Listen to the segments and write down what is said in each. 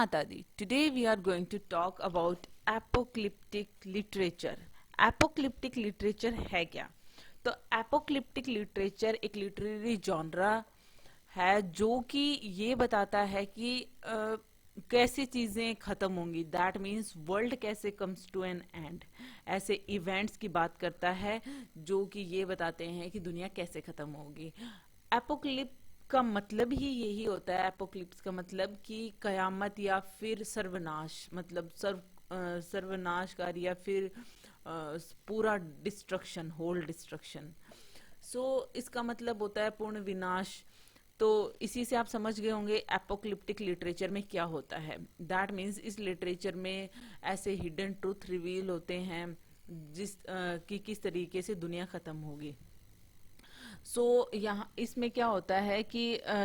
Mata Di. Today we are going to talk about apocalyptic literature. Apocalyptic literature है क्या? तो apocalyptic literature एक literary genre है जो कि ये बताता है कि कैसे चीजें खत्म होंगी. दैट मीन्स वर्ल्ड कैसे कम्स टू एन एंड. ऐसे इवेंट्स की बात करता है जो कि ये बताते हैं कि दुनिया कैसे खत्म होगी. एपोक्लिप का मतलब ही यही होता है. एपोक्लिप्स का मतलब कि कयामत या फिर सर्वनाश, मतलब सर्वनाशकारी या फिर पूरा डिस्ट्रक्शन, होल डिस्ट्रक्शन. सो इसका मतलब होता है पूर्ण विनाश. तो इसी से आप समझ गए होंगे एपोक्लिप्टिक लिटरेचर में क्या होता है. दैट मीन्स इस लिटरेचर में ऐसे हिडन ट्रूथ रिवील होते हैं कि किस तरीके से दुनिया खत्म होगी. यहाँ इसमें क्या होता है कि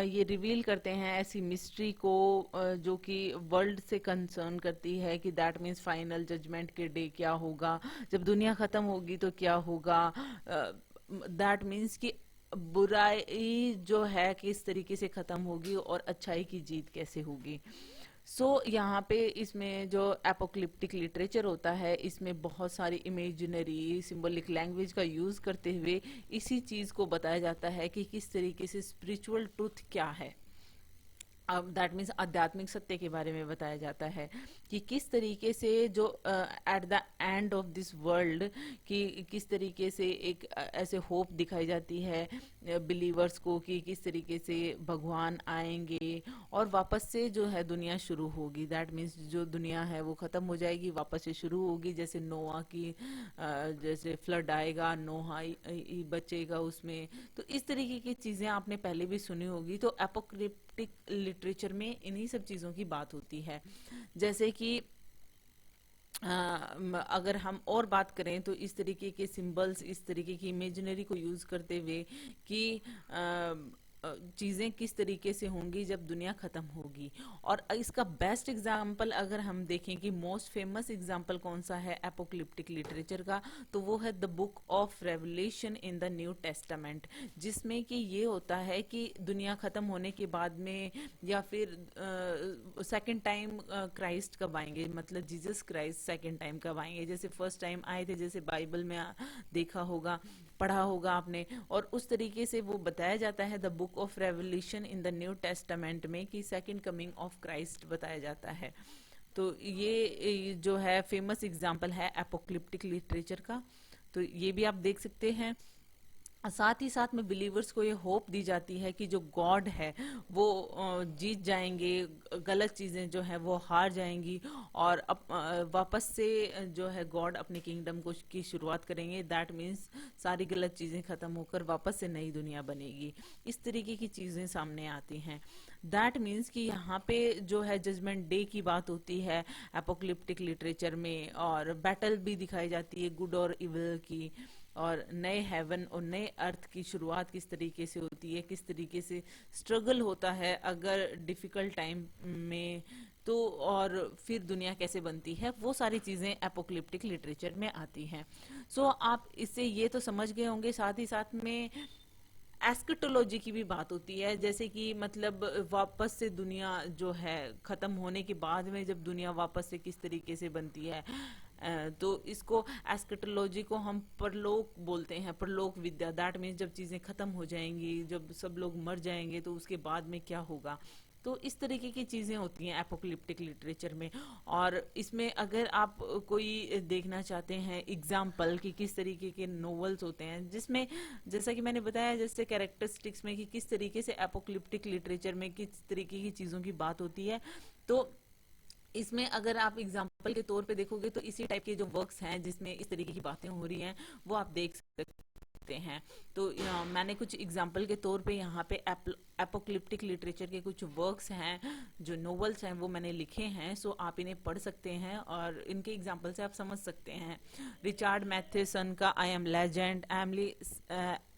ये रिवील करते हैं ऐसी मिस्ट्री को जो कि वर्ल्ड से कंसर्न करती है कि दैट मीन्स फाइनल जजमेंट के डे क्या होगा, जब दुनिया खत्म होगी तो क्या होगा. दैट मीन्स कि बुराई जो है किस तरीके से खत्म होगी और अच्छाई की जीत कैसे होगी. यहाँ पे इसमें जो एपोक्लिप्टिक लिटरेचर होता है इसमें बहुत सारी इमेजिनरी सिंबलिक लैंग्वेज का यूज करते हुए इसी चीज को बताया जाता है कि किस तरीके से स्पिरिचुअल ट्रूथ क्या है. अब दैट मीन्स आध्यात्मिक सत्य के बारे में बताया जाता है कि किस तरीके से जो at the end of this world कि किस तरीके से एक ऐसे होप दिखाई जाती है बिलीवर्स को कि किस तरीके से भगवान आएंगे और वापस से जो है दुनिया शुरू होगी. दैट मीन्स जो दुनिया है वो खत्म हो जाएगी, वापस से शुरू होगी. जैसे नोआ की जैसे फ्लड आएगा, नोहा बचेगा उसमें. तो इस तरीके की चीजें आपने पहले भी सुनी होगी. तो एपोक्रिप्टिक लिटरेचर में इन्हीं सब चीजों की बात होती है. जैसे कि अगर हम और बात करें तो इस तरीके के सिंबल्स, इस तरीके की इमेजिनरी को यूज करते हुए कि चीजें किस तरीके से होंगी जब दुनिया खत्म होगी. और इसका बेस्ट एग्जाम्पल अगर हम देखें कि मोस्ट फेमस एग्जाम्पल कौन सा है एपोक्लिप्टिक लिटरेचर का, तो वो है the book of revelation in the new testament, जिसमें कि ये होता है कि दुनिया खत्म होने के बाद में या फिर सेकंड टाइम क्राइस्ट कब आएंगे, मतलब जीसस क्राइस्ट सेकंड टाइम कब आएंगे. जैसे फर्स्ट टाइम आए थे, जैसे बाइबल में देखा होगा, पढ़ा होगा आपने. और उस तरीके से वो बताया जाता है the book of revolution in the new testament में कि सेकंड कमिंग ऑफ क्राइस्ट बताया जाता है. तो ये जो है फेमस एग्जाम्पल है एपोक्लिप्टिक लिटरेचर का. तो ये भी आप देख सकते हैं. साथ ही साथ में बिलीवर्स को ये होप दी जाती है कि जो गॉड है वो जीत जाएंगे, गलत चीजें जो है वो हार जाएंगी और वापस से जो है गॉड अपने किंगडम को की शुरुआत करेंगे. दैट मीन्स सारी गलत चीजें खत्म होकर वापस से नई दुनिया बनेगी. इस तरीके की चीजें सामने आती हैं. दैट मीन्स कि यहाँ पे जो है जजमेंट डे की बात होती है एपोक्लिप्टिक लिटरेचर में, और बैटल भी दिखाई जाती है गुड और इविल की, और नए हेवन और नए अर्थ की शुरुआत किस तरीके से होती है, किस तरीके से स्ट्रगल होता है अगर डिफिकल्ट टाइम में, तो और फिर दुनिया कैसे बनती है, वो सारी चीजें एपोक्लिप्टिक लिटरेचर में आती हैं. आप इससे ये तो समझ गए होंगे. साथ ही साथ में एस्केटोलॉजी की भी बात होती है, जैसे कि मतलब वापस से दुनिया जो है खत्म होने के बाद में जब दुनिया वापस से किस तरीके से बनती है. तो इसको एस्केटोलॉजी को हम परलोक बोलते हैं, परलोक विद्या. दैट मीन्स जब चीजें खत्म हो जाएंगी, जब सब लोग मर जाएंगे तो उसके बाद में क्या होगा. तो इस तरीके की चीजें होती हैं एपोक्लिप्टिक लिटरेचर में. और इसमें अगर आप कोई देखना चाहते हैं एग्जाम्पल कि किस तरीके के नोवेल्स होते हैं जिसमें, जैसा कि मैंने बताया, जैसे कैरेक्टरिस्टिक्स में कि किस तरीके से एपोक्लिप्टिक लिटरेचर में किस तरीके की चीजों की बात होती है, तो इसमें अगर आप एग्जाम्पल के तौर पे देखोगे तो इसी टाइप के जो वर्क्स हैं जिसमें इस तरीके की बातें हो रही हैं वो आप देख सकते हैं. तो मैंने कुछ एग्जाम्पल के तौर पे यहाँ पे एपोक्लिप्टिक लिटरेचर के कुछ वर्क्स हैं, जो नोवेल्स हैं, वो मैंने लिखे हैं. आप इन्हें पढ़ सकते हैं और इनके एग्जाम्पल से आप समझ सकते हैं. रिचार्ड मैथेसन का I am legend, Emily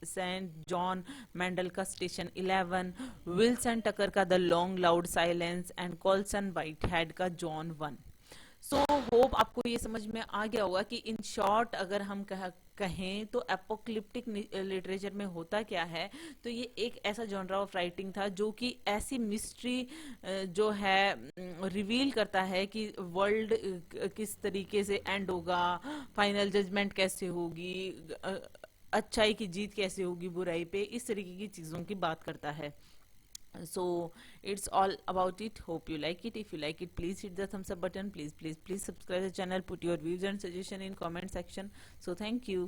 St John Mandel का स्टेशन 11, विल्सन टकर का the long loud silence and Colson Whitehead का जॉन 1. होप आपको ये समझ में आ गया होगा कि इन शॉर्ट अगर हम कहें तो एपोक्लिप्टिक लिटरेचर में होता क्या है, तो ये एक ऐसा जॉनरा ऑफ राइटिंग था जो कि ऐसी मिस्ट्री जो है रिवील करता है कि वर्ल्ड किस तरीके से एंड होगा, फाइनल जजमेंट कैसे होगी, अच्छाई की जीत कैसे होगी बुराई पे, इस तरीके की चीज़ों की बात करता है. So it's all about it. Hope you like it. If you like it, please hit the thumbs up button. Please subscribe the channel. Put your views and suggestion in comment section. So thank you.